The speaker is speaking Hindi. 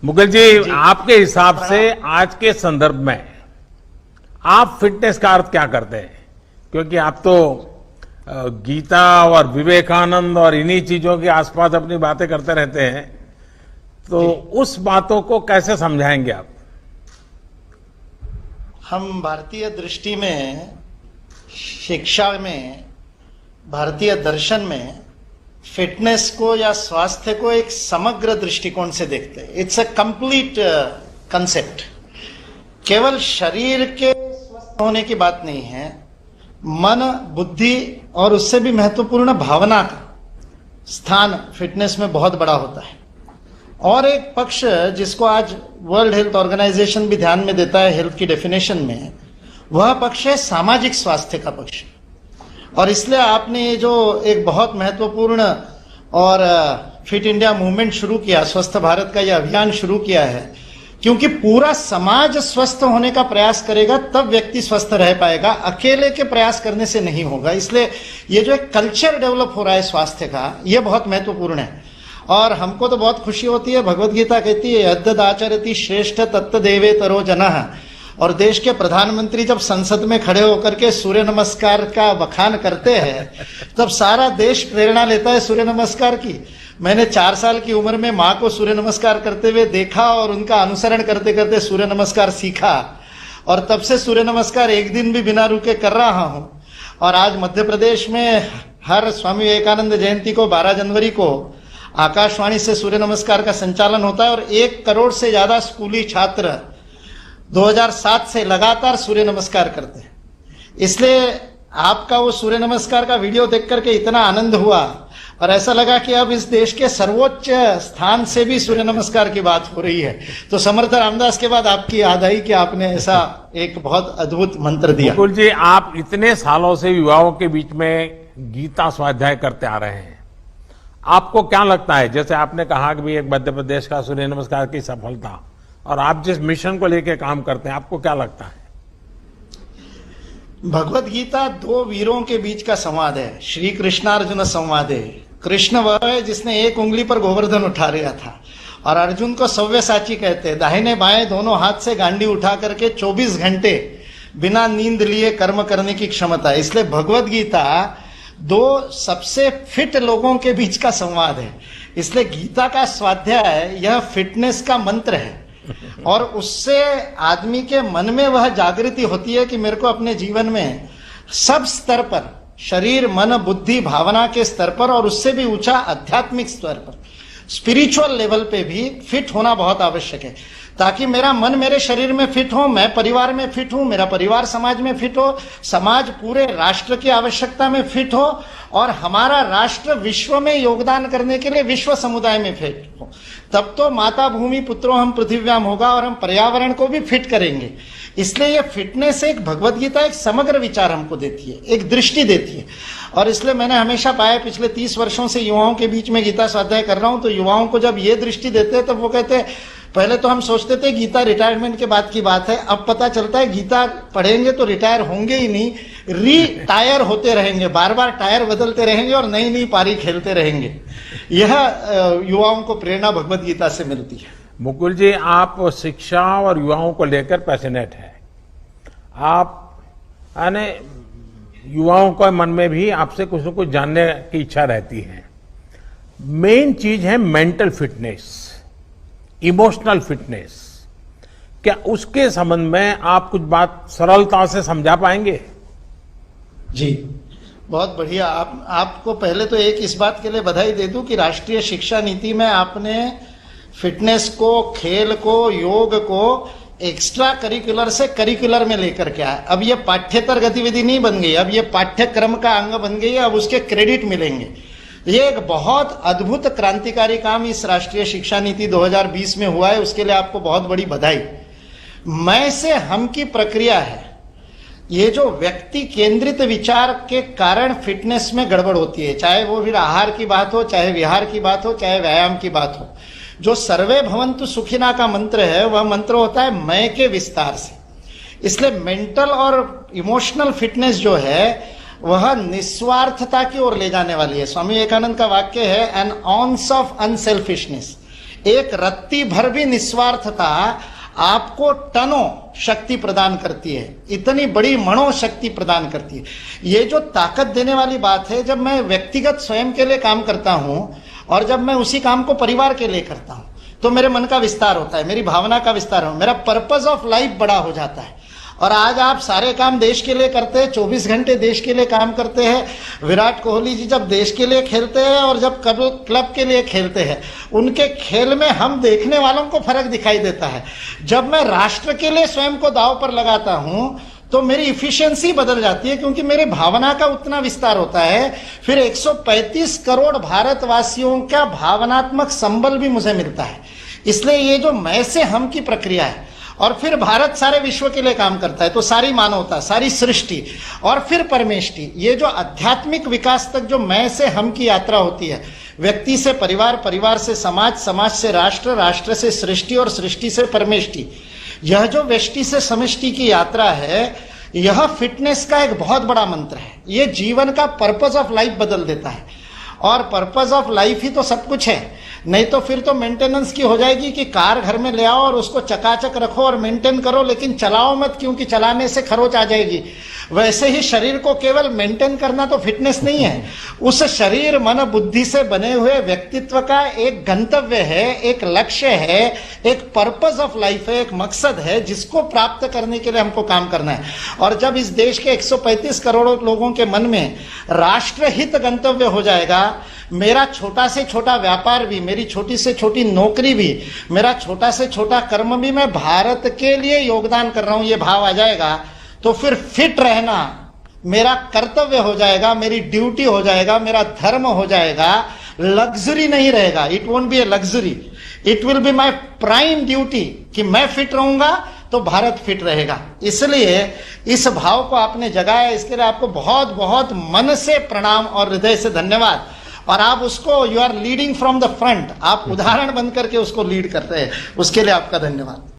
मुकुल जी, आपके हिसाब से आज के संदर्भ में आप फिटनेस का अर्थ क्या करते हैं? क्योंकि आप तो गीता और विवेकानंद और इन्हीं चीजों के आसपास अपनी बातें करते रहते हैं, तो उस बातों को कैसे समझाएंगे आप? हम भारतीय दृष्टि में, शिक्षा में, भारतीय दर्शन में फिटनेस को या स्वास्थ्य को एक समग्र दृष्टिकोण से देखते हैं। It's a complete concept. केवल शरीर के स्वस्थ होने की बात नहीं है, मन, बुद्धि और उससे भी महत्वपूर्ण भावना का स्थान फिटनेस में बहुत बड़ा होता है। और एक पक्ष जिसको आज वर्ल्ड हेल्थ ऑर्गेनाइजेशन भी ध्यान में देता है हेल्थ की डेफिनेशन में, वह पक्ष है सामाजिक स्वास्थ्य का पक्ष। और इसलिए आपने ये जो एक बहुत महत्वपूर्ण और फिट इंडिया मूवमेंट शुरू किया, स्वस्थ भारत का ये अभियान शुरू किया है, क्योंकि पूरा समाज स्वस्थ होने का प्रयास करेगा तब व्यक्ति स्वस्थ रह पाएगा, अकेले के प्रयास करने से नहीं होगा। इसलिए ये जो एक कल्चर डेवलप हो रहा है स्वास्थ्य का, ये बहुत महत्वपूर्ण है। और हमको तो बहुत खुशी होती है, भगवत गीता कहती है यद्यद् आचरति श्रेष्ठ तत्त देवेतरो जनः। और देश के प्रधानमंत्री जब संसद में खड़े होकर के सूर्य नमस्कार का बखान करते हैं, तब सारा देश प्रेरणा लेता है सूर्य नमस्कार की। मैंने 4 साल की उम्र में माँ को सूर्य नमस्कार करते हुए देखा और उनका अनुसरण करते करते सूर्य नमस्कार सीखा, और तब से सूर्य नमस्कार एक दिन भी बिना रुके कर रहा हूं। और आज मध्य प्रदेश में हर स्वामी विवेकानंद जयंती को 12 जनवरी को आकाशवाणी से सूर्य नमस्कार का संचालन होता है, और 1 करोड़ से ज्यादा स्कूली छात्र 2007 से लगातार सूर्य नमस्कार करते हैं। इसलिए आपका वो सूर्य नमस्कार का वीडियो देख करके इतना आनंद हुआ और ऐसा लगा कि अब इस देश के सर्वोच्च स्थान से भी सूर्य नमस्कार की बात हो रही है। तो समर्थ रामदास के बाद आपकी याद आई कि आपने ऐसा एक बहुत अद्भुत मंत्र दिया। मुकुल जी, आप इतने सालों से युवाओं के बीच में गीता स्वाध्याय करते आ रहे हैं, आपको क्या लगता है, जैसे आपने कहा कि भी एक मध्य प्रदेश का सूर्य नमस्कार की सफलता, और आप जिस मिशन को लेकर काम करते हैं, आपको क्या लगता है? भगवत गीता 2 वीरों के बीच का संवाद है, श्री कृष्णार्जुन संवाद है। कृष्ण वह है जिसने एक उंगली पर गोवर्धन उठा लिया था, और अर्जुन को सव्यसाची कहते हैं, दाहिने बाएं दोनों हाथ से गांडी उठा करके 24 घंटे बिना नींद लिए कर्म करने की क्षमता है। इसलिए भगवत गीता 2 सबसे फिट लोगों के बीच का संवाद है। इसलिए गीता का स्वाध्याय यह फिटनेस का मंत्र है, और उससे आदमी के मन में वह जागृति होती है कि मेरे को अपने जीवन में सब स्तर पर, शरीर, मन, बुद्धि, भावना के स्तर पर, और उससे भी ऊंचा आध्यात्मिक स्तर पर, स्पिरिचुअल लेवल पे भी फिट होना बहुत आवश्यक है, ताकि मेरा मन मेरे शरीर में फिट हो, मैं परिवार में फिट हूं, मेरा परिवार समाज में फिट हो, समाज पूरे राष्ट्र की आवश्यकता में फिट हो, और हमारा राष्ट्र विश्व में योगदान करने के लिए विश्व समुदाय में फिट हो। तब तो माता भूमि पुत्रो हम पृथिव्याम होगा, और हम पर्यावरण को भी फिट करेंगे। इसलिए यह फिटनेस एक भगवत गीता एक समग्र विचार हमको देती है, एक दृष्टि देती है। और इसलिए मैंने हमेशा पाया, पिछले 30 वर्षों से युवाओं के बीच में गीता स्वाध्याय कर रहा हूं, तो युवाओं को जब ये दृष्टि देते हैं तब वो कहते हैं, पहले तो हम सोचते थे गीता रिटायरमेंट के बाद की बात है, अब पता चलता है गीता पढ़ेंगे तो रिटायर होंगे ही नहीं, रिटायर होते रहेंगे, बार बार टायर बदलते रहेंगे और नई नई पारी खेलते रहेंगे। यह युवाओं को प्रेरणा भगवत गीता से मिलती है। मुकुल जी, आप शिक्षा और युवाओं को लेकर पैशनेट है। आप यानी युवाओं के मन में भी आपसे कुछ न कुछ जानने की इच्छा रहती है। मेन चीज है मेंटल फिटनेस, इमोशनल फिटनेस। क्या उसके संबंध में आप कुछ बात सरलता से समझा पाएंगे? जी, बहुत बढ़िया। आपको पहले तो एक इस बात के लिए बधाई दे दूं कि राष्ट्रीय शिक्षा नीति में आपने फिटनेस को, खेल को, योग को एक्स्ट्रा करिकुलर से करिकुलर में लेकर के आया। अब ये पाठ्येतर गतिविधि नहीं बन गई, अब ये पाठ्यक्रम का अंग बन गई है, अब उसके क्रेडिट मिलेंगे। ये एक बहुत अद्भुत क्रांतिकारी काम इस राष्ट्रीय शिक्षा नीति 2020 में हुआ है, उसके लिए आपको बहुत बड़ी बधाई। मैं से हम की प्रक्रिया है, ये जो व्यक्ति केंद्रित विचार के कारण फिटनेस में गड़बड़ होती है, चाहे वो फिर आहार की बात हो, चाहे विहार की बात हो, चाहे व्यायाम की बात हो। जो सर्वे भवन्तु सुखिना का मंत्र है, वह मंत्र होता है मैं के विस्तार से। इसलिए मेंटल और इमोशनल फिटनेस जो है वह निस्वार्थता की ओर ले जाने वाली है। स्वामी विवेकानंद का वाक्य है, एन ऑन्स ऑफ अनसेल्फिशनेस, एक रत्ती भर भी निस्वार्थता आपको टनों शक्ति प्रदान करती है, इतनी बड़ी मनोशक्ति प्रदान करती है। ये जो ताकत देने वाली बात है, जब मैं व्यक्तिगत स्वयं के लिए काम करता हूं और जब मैं उसी काम को परिवार के लिए करता हूं, तो मेरे मन का विस्तार होता है, मेरी भावना का विस्तार हो, मेरा पर्पस ऑफ लाइफ बड़ा हो जाता है। और आज आप सारे काम देश के लिए करते हैं, 24 घंटे देश के लिए काम करते हैं। विराट कोहली जी जब देश के लिए खेलते हैं और जब क्लब के लिए खेलते हैं, उनके खेल में हम देखने वालों को फर्क दिखाई देता है। जब मैं राष्ट्र के लिए स्वयं को दांव पर लगाता हूं तो मेरी इफिशियंसी बदल जाती है, क्योंकि मेरे भावना का उतना विस्तार होता है। फिर 135 करोड़ भारतवासियों का भावनात्मक संबल भी मुझे मिलता है। इसलिए ये जो मैं से हम की प्रक्रिया है, और फिर भारत सारे विश्व के लिए काम करता है, तो सारी मानवता, सारी सृष्टि और फिर परमेष्टि, ये जो आध्यात्मिक विकास तक जो मैं से हम की यात्रा होती है, व्यक्ति से परिवार, परिवार से समाज, समाज से राष्ट्र, राष्ट्र से सृष्टि और सृष्टि से परमेष्टि, यह जो व्यष्टि से समष्टि की यात्रा है, यह फिटनेस का एक बहुत बड़ा मंत्र है। ये जीवन का पर्पस ऑफ लाइफ बदल देता है। और पर्पस ऑफ लाइफ ही तो सब कुछ है, नहीं तो फिर तो मेंटेनेंस की हो जाएगी कि कार घर में ले आओ और उसको चकाचक रखो और मेंटेन करो, लेकिन चलाओ मत, क्योंकि चलाने से खरोच आ जाएगी। वैसे ही शरीर को केवल मेंटेन करना तो फिटनेस नहीं है। उस शरीर मन बुद्धि से बने हुए व्यक्तित्व का एक गंतव्य है, एक लक्ष्य है, एक पर्पस ऑफ लाइफ है, एक मकसद है, जिसको प्राप्त करने के लिए हमको काम करना है। और जब इस देश के 135 करोड़ लोगों के मन में राष्ट्रहित गंतव्य हो जाएगा, मेरा छोटा से छोटा व्यापार भी, मेरी छोटी से छोटी नौकरी भी, मेरा छोटा से छोटा कर्म भी मैं भारत के लिए योगदान कर रहा हूं, ये भाव आ जाएगा, तो फिर फिट रहना मेरा कर्तव्य हो जाएगा, मेरी ड्यूटी हो जाएगा, मेरा धर्म हो जाएगा। लग्जरी नहीं रहेगा, it won't be a luxury, it will be my prime duty कि मैं फिट रहूंगा तो भारत फिट रहेगा। इसलिए इस भाव को आपने जगाया, इसके लिए आपको बहुत बहुत मन से प्रणाम और हृदय से धन्यवाद। और आप उसको, you are leading from the front, आप उदाहरण बनकर के उसको लीड करते हैं, उसके लिए आपका धन्यवाद।